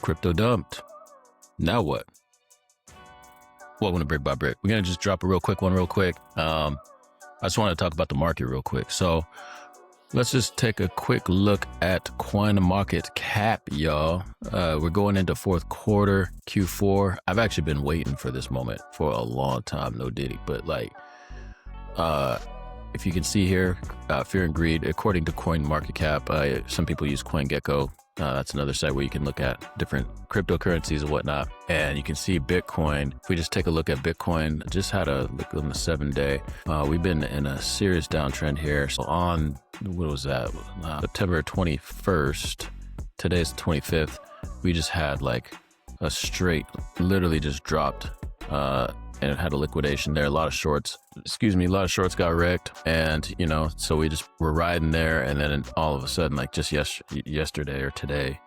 Crypto dumped. Now what? Welcome to Brick by Brick. We're going to just drop a real quick. I just want to talk about the market real quick. So let's just take a quick look at CoinMarketCap, y'all. We're going into fourth quarter, Q4. I've actually been waiting for this moment for a long time, no diddy. But if you can see here, fear and greed, according to CoinMarketCap, some people use CoinGecko. That's another site where you can look at different cryptocurrencies and whatnot. And you can see Bitcoin. If we just take a look at Bitcoin, just had a look on the 7-day. We've been in a serious downtrend here. So on, what was that? September 21st, today's the 25th. We just had like a straight, literally just dropped, and it had a liquidation there. A lot of shorts got wrecked. And, so we just were riding there. And then all of a sudden, like just yesterday or today,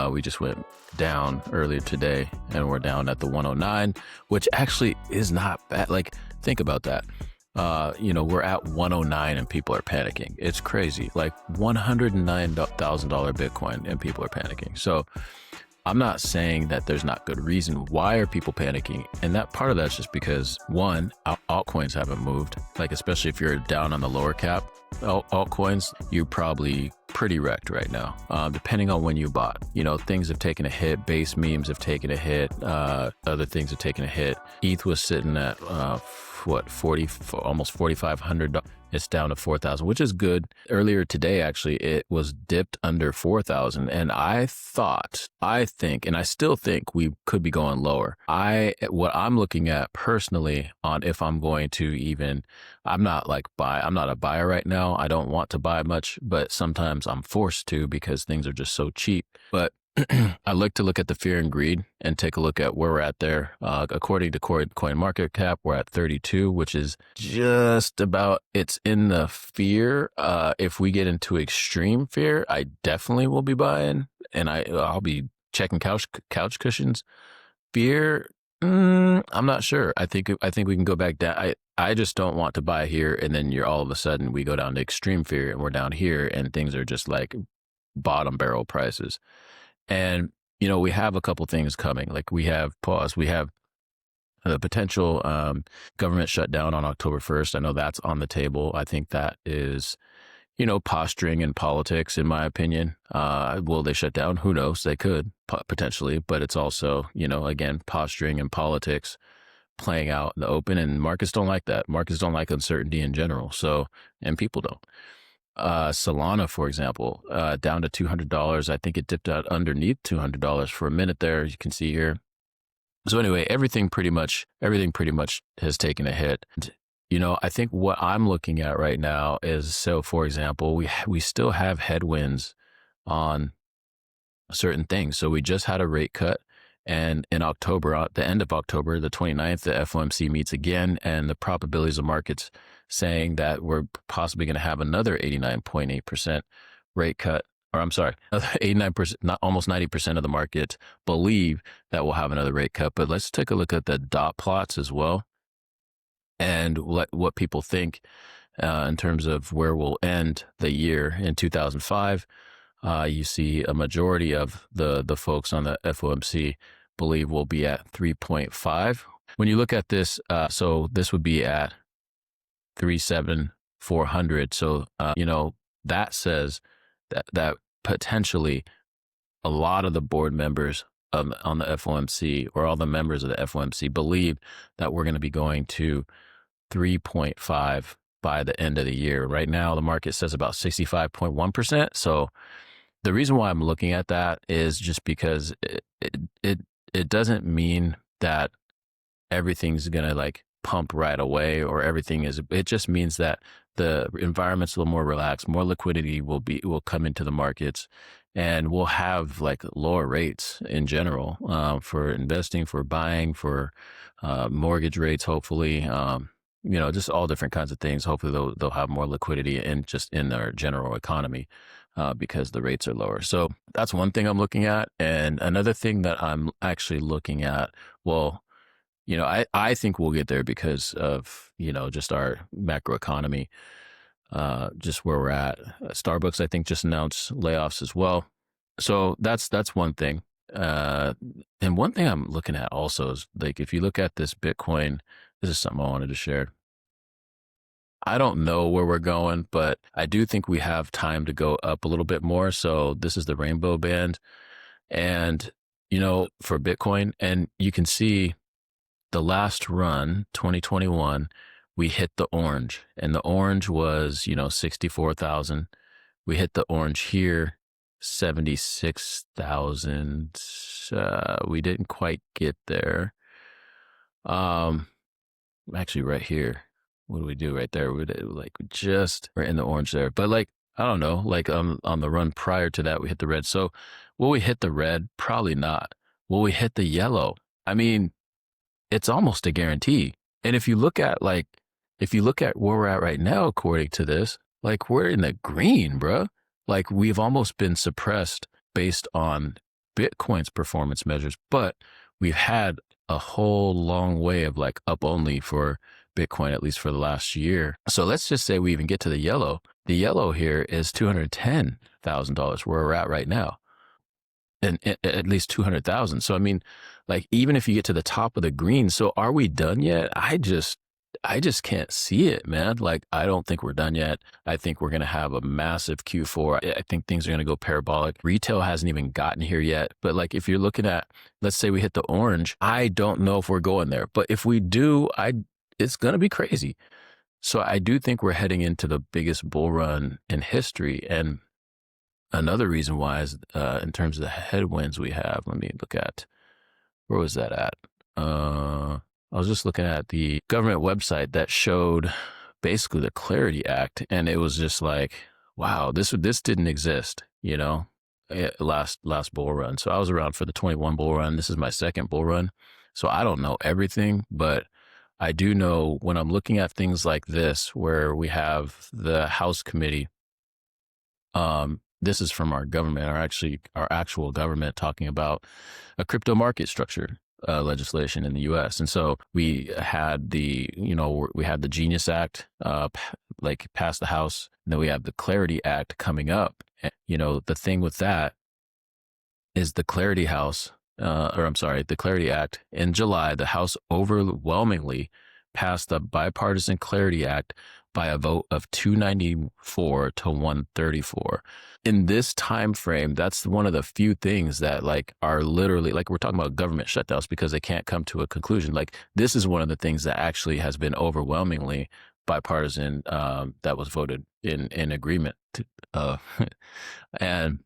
we just went down earlier today and we're down at the 109, which actually is not bad. Like, think about that. We're at 109 and people are panicking. It's crazy. Like $109,000 Bitcoin and people are panicking. So I'm not saying that there's not good reason. Why are people panicking? And that part of that's just because, one, altcoins haven't moved. Like, especially if you're down on the lower cap altcoins, you're probably pretty wrecked right now, depending on when you bought. Things have taken a hit. Base memes have taken a hit. Other things have taken a hit. ETH was sitting at almost $4,500. It's down to 4,000, which is good. Earlier today, actually, it was dipped under 4,000. And I think, and I still think we could be going lower. What I'm looking at personally on if I'm going to even, I'm not a buyer right now. I don't want to buy much, but sometimes I'm forced to because things are just so cheap. But I like to look at the fear and greed and take a look at where we're at there. According to CoinMarketCap, we're at 32, which is just about, it's in the fear. If we get into extreme fear, I definitely will be buying, and I'll be checking couch cushions. Fear, I'm not sure. I think we can go back down. I just don't want to buy here, and then all of a sudden we go down to extreme fear and we're down here and things are just like bottom barrel prices. And, we have a couple things coming. Like we have the potential government shutdown on October 1st. I know that's on the table. I think that is, posturing in politics, in my opinion. Will they shut down? Who knows? They could potentially, but it's also, again, posturing in politics playing out in the open, and markets don't like that. Markets don't like uncertainty in general. So, and people don't. Solana, for example, down to $200. I think it dipped out underneath $200 for a minute there. You can see here. So anyway, everything pretty much has taken a hit. I think what I'm looking at right now is, so for example, we still have headwinds on certain things. So we just had a rate cut. And in October, at the end of October, the 29th, the FOMC meets again, and the probabilities of markets saying that we're possibly going to have another 89.8% rate cut, or I'm sorry, 89%, not almost 90% of the market believe that we'll have another rate cut. But let's take a look at the dot plots as well, and what people think in terms of where we'll end the year in 2005. You see a majority of the folks on the FOMC believe we'll be at 3.5. When you look at this, so this would be at 3,740. So, that says that potentially a lot of the board members on the FOMC, or all the members of the FOMC, believe that we're going to be going to 3.5 by the end of the year. Right now, the market says about 65.1%. So the reason why I'm looking at that is just because it doesn't mean that everything's going to like pump right away, or it just means that the environment's a little more relaxed, more liquidity will come into the markets, and we'll have like lower rates in general, for investing, for buying, for mortgage rates, hopefully, just all different kinds of things. Hopefully they'll have more liquidity in their general economy, because the rates are lower. So that's one thing I'm looking at. And another thing that I'm actually looking at, well, I think we'll get there because of, just our macroeconomy, just where we're at. Starbucks, I think, just announced layoffs as well. So that's one thing. Uh, and one thing I'm looking at also is like, if you look at this Bitcoin, this is something I wanted to share. I don't know where we're going, but I do think we have time to go up a little bit more. So this is the rainbow band. And, for Bitcoin, and you can see the last run, 2021, we hit the orange, and the orange was, 64,000. We hit the orange here, 76,000. We didn't quite get there. Um, Actually, right here, what do we do right there? We're in the orange there, but like, I don't know, like on the run prior to that, we hit the red. So will we hit the red? Probably not. Will we hit the yellow? I mean, it's almost a guarantee. And if you look at where we're at right now, according to this, like we're in the green, bro. Like we've almost been suppressed based on Bitcoin's performance measures, but we've had a whole long way of like up only for Bitcoin, at least for the last year. So let's just say we even get to the yellow. The yellow here is $210,000 where we're at right now, and at least 200,000. So I mean, like even if you get to the top of the green, so are we done yet? I just can't see it, man. Like I don't think we're done yet. I think we're gonna have a massive Q4. I think things are gonna go parabolic. Retail hasn't even gotten here yet. But like if you're looking at, let's say we hit the orange, I don't know if we're going there. But if we do, it's gonna be crazy. So I do think we're heading into the biggest bull run in history. And another reason why is in terms of the headwinds we have. Let me look at, where was that at? I was just looking at the government website that showed basically the Clarity Act, and it was just like, wow, this didn't exist, last bull run. So I was around for the 21 bull run. This is my second bull run, so I don't know everything, but I do know when I'm looking at things like this, where we have the House committee. This is from our government, our actual government, talking about a crypto market structure legislation in the U.S. And so we had we had the Genius Act, like passed the House. And then we have the Clarity Act coming up. And, the thing with that is the Clarity the Clarity Act in July. The House overwhelmingly passed the Bipartisan Clarity Act by a vote of 294 to 134. In this time frame, that's one of the few things that like are literally, like we're talking about government shutdowns because they can't come to a conclusion. Like this is one of the things that actually has been overwhelmingly bipartisan, that was voted in agreement to, and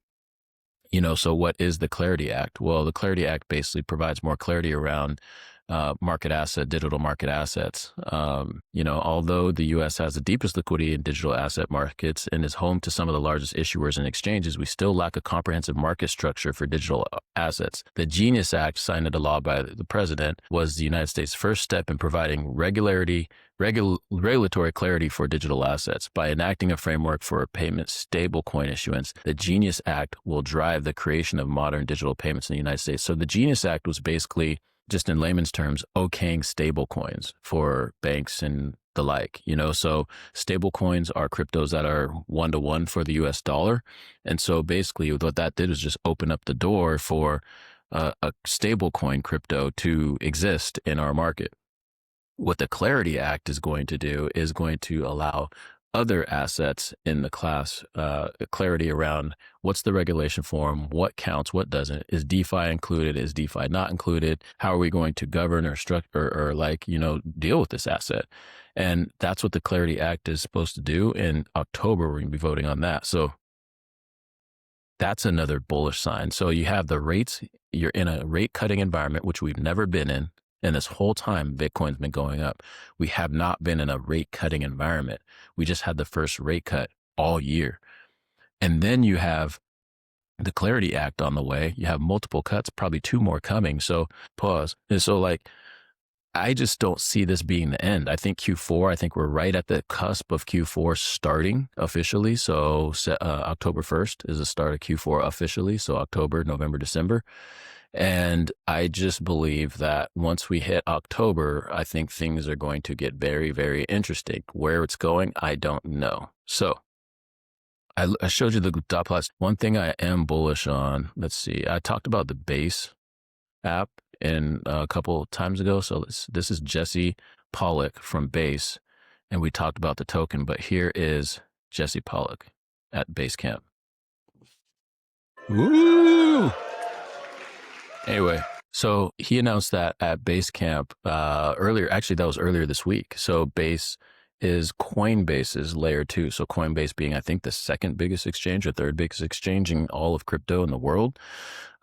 so what is the Clarity Act? Well, the Clarity Act basically provides more clarity around digital market assets. Although the U.S. has the deepest liquidity in digital asset markets and is home to some of the largest issuers and exchanges, we still lack a comprehensive market structure for digital assets. The Genius Act, signed into law by the president, was the United States' first step in providing regulatory clarity for digital assets. By enacting a framework for a payment stablecoin issuance, the Genius Act will drive the creation of modern digital payments in the United States. So the Genius Act was basically, just in layman's terms, okaying stable coins for banks and the like, so stable coins are cryptos that are 1-to-1 for the US dollar. And so basically what that did is just open up the door for a stable coin crypto to exist in our market. What the Clarity Act is going to do is going to allow other assets in the class clarity around what's the regulation form, what counts, what doesn't. Is DeFi included? Is DeFi not included? How are we going to govern or deal with this asset? And that's what the Clarity Act is supposed to do. In October, we're going to be voting on that. So that's another bullish sign. So you have the rates, you're in a rate cutting environment, which we've never been in. And this whole time, Bitcoin's been going up. We have not been in a rate cutting environment. We just had the first rate cut all year. And then you have the Clarity Act on the way. You have multiple cuts, probably 2 more coming. So pause. And so I just don't see this being the end. I think I think we're right at the cusp of Q4 starting officially. So October 1st is the start of Q4 officially. So October, November, December. And I just believe that once we hit October, I think things are going to get very, very interesting. Where it's going, I don't know. So I showed you the dot plots. One thing I am bullish on, let's see, I talked about the base app in a couple times ago. So this is Jesse Pollock from Base, and we talked about the token, but here is Jesse Pollock at Basecamp. Woo! Anyway, so he announced that at Basecamp earlier. Actually, that was earlier this week. So Base is Coinbase's layer 2. So Coinbase being, I think, the second biggest exchange or third biggest exchange in all of crypto in the world,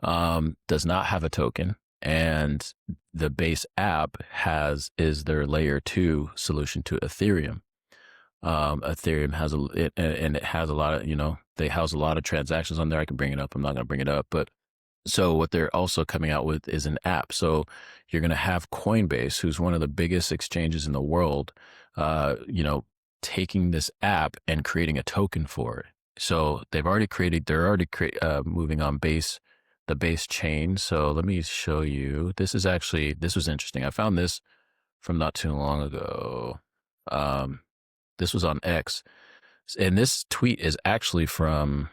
does not have a token. And the Base app is their layer 2 solution to Ethereum. Ethereum has it has a lot of, they house a lot of transactions on there. I can bring it up. I'm not going to bring it up, but so what they're also coming out with is an app. So you're going to have Coinbase, who's one of the biggest exchanges in the world, taking this app and creating a token for it. So they're already moving on the Base chain. So let me show you. This was interesting. I found this from not too long ago. This was on X. And this tweet is actually from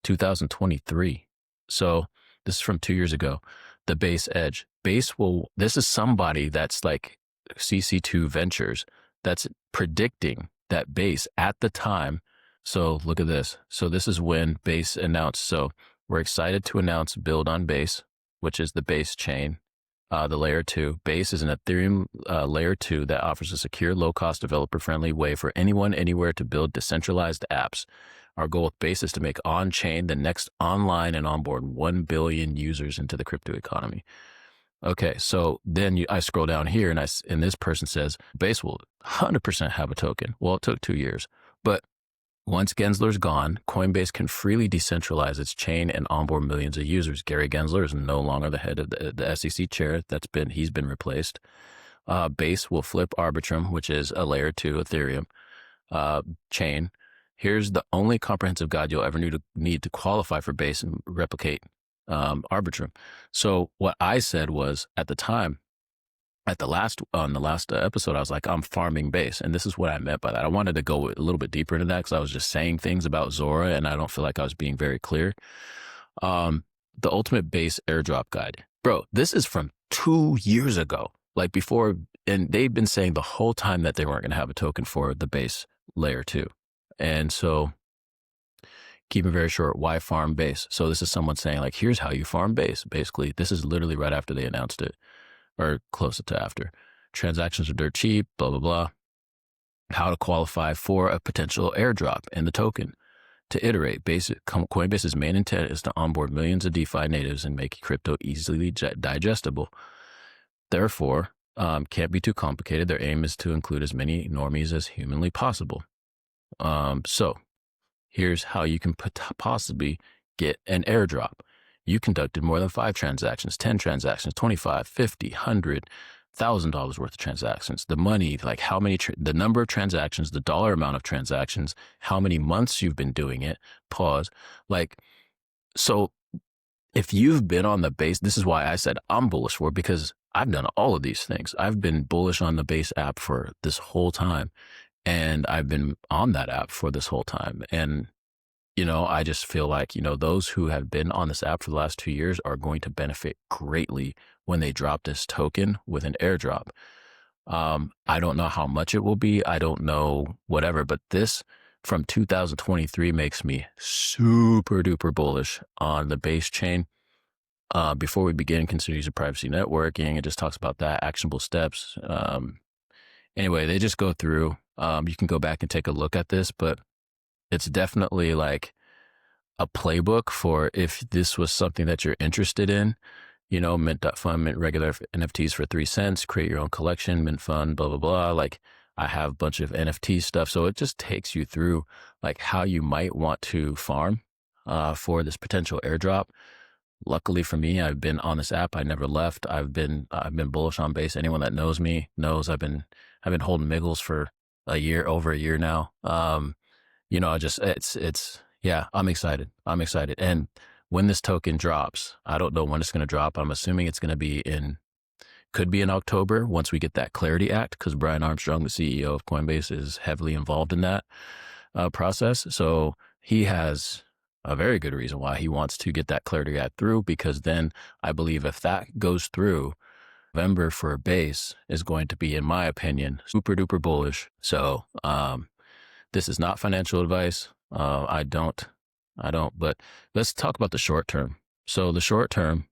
2023. So this is from 2 years ago. The Base Edge. This is somebody that's like CC2 Ventures that's predicting that Base at the time. So look at this. So this is when Base announced. So we're excited to announce Build on Base, which is the Base chain, the layer 2. Base is an Ethereum layer 2 that offers a secure, low-cost, developer-friendly way for anyone, anywhere to build decentralized apps. Our goal with Base is to make on-chain the next online and onboard 1 billion users into the crypto economy. Okay, so then I scroll down here and this person says, Base will 100% have a token. Well, it took 2 years. But once Gensler's gone, Coinbase can freely decentralize its chain and onboard millions of users. Gary Gensler is no longer the head of the SEC chair. He's been replaced. Base will flip Arbitrum, which is a layer 2 Ethereum chain. Here's the only comprehensive guide you'll ever need to qualify for Base and replicate Arbitrum. So what I said was, at the time, on the last episode, I was like, I'm farming Base. And this is what I meant by that. I wanted to go a little bit deeper into that because I was just saying things about Zora and I don't feel like I was being very clear. The ultimate Base airdrop guide. Bro, this is from 2 years ago, like before. And they've been saying the whole time that they weren't going to have a token for the Base layer 2. And so keep it very short, why farm Base? So this is someone saying like, here's how you farm Base. Basically, this is literally right after they announced it, or close to after. Transactions are dirt cheap, blah, blah, blah. How to qualify for a potential airdrop in the token. To iterate, Coinbase's main intent is to onboard millions of DeFi natives and make crypto easily digestible. Therefore, can't be too complicated. Their aim is to include as many normies as humanly possible. So here's how you can possibly get an airdrop. You conducted more than 5 transactions, 10 transactions, 25, 50, 100, $1,000 worth of transactions. The money, like how many, the number of transactions, the dollar amount of transactions, how many months you've been doing it, pause. Like, so if you've been on the Base, this is why I said I'm bullish for it, because I've done all of these things. I've been bullish on the Base app for this whole time. And I've been on that app for this whole time. And, I just feel like, those who have been on this app for the last 2 years are going to benefit greatly when they drop this token with an airdrop. I don't know how much it will be. I don't know whatever, but this from 2023 makes me super duper bullish on the Base chain. Before we begin, consider use of privacy networking. It just talks about that, actionable steps. Anyway, they just go through. You can go back and take a look at this, but it's definitely like a playbook for if this was something that you're interested in, mint.fun, mint regular NFTs for 3 cents, create your own collection, mint fun, blah, blah, blah. Like I have a bunch of NFT stuff. So it just takes you through like how you might want to farm for this potential airdrop. Luckily for me, I've been on this app. I never left. I've been bullish on Base. Anyone that knows me knows I've been holding Miggles for over a year now. I'm excited. And when this token drops, I don't know when it's going to drop. I'm assuming it's going to could be in October once we get that Clarity Act, because Brian Armstrong, the CEO of Coinbase, is heavily involved in that process. So he has a very good reason why he wants to get that clarity gap through, because then I believe if that goes through, November for a base is going to be, in my opinion, super duper bullish. So this is not financial advice. I don't, but let's talk about the short term. So the short term,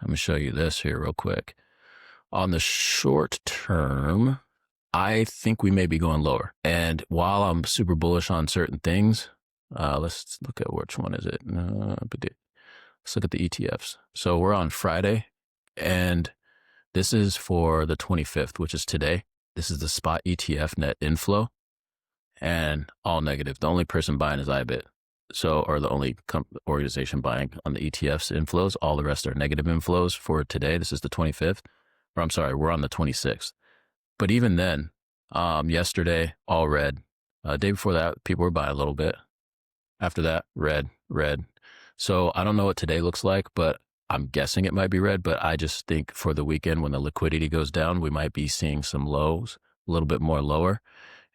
let me show you this here real quick. On the short term, I think we may be going lower. And while I'm super bullish on certain things, let's look at which one is it. Let's look at the ETFs. So we're on Friday, and this is for the 25th, which is today. This is the spot ETF net inflow, and all negative. The only person buying is IBIT. So, or the only organization buying on the ETFs inflows. All the rest are negative inflows for today. This is the 25th. Or I'm sorry, we're on the 26th. But even then, yesterday, all red. Day before that, people were buying a little bit. After that, red. So I don't know what today looks like, but I'm guessing it might be red. But I just think for the weekend, when the liquidity goes down, we might be seeing some lows, a little bit more lower.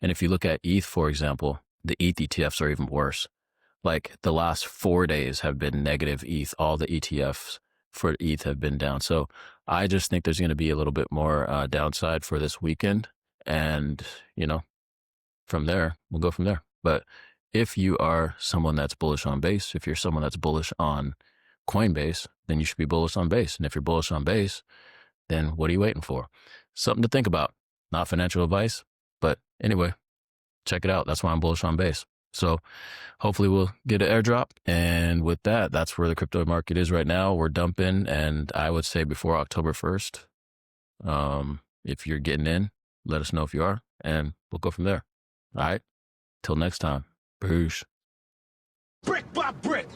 And if you look at ETH, for example, the ETH ETFs are even worse. Like the last 4 days have been negative ETH. All the ETFs for ETH have been down. So I just think there's going to be a little bit more downside for this weekend. And, from there, we'll go from there. But if you are someone that's bullish on base, if you're someone that's bullish on Coinbase, then you should be bullish on base. And if you're bullish on base, then what are you waiting for? Something to think about. Not financial advice, but anyway, check it out. That's why I'm bullish on base. So hopefully we'll get an airdrop. And with that, that's where the crypto market is right now. We're dumping. And I would say before October 1st, if you're getting in, let us know if you are, and we'll go from there. All right. Till next time. Boosh. Brick by brick.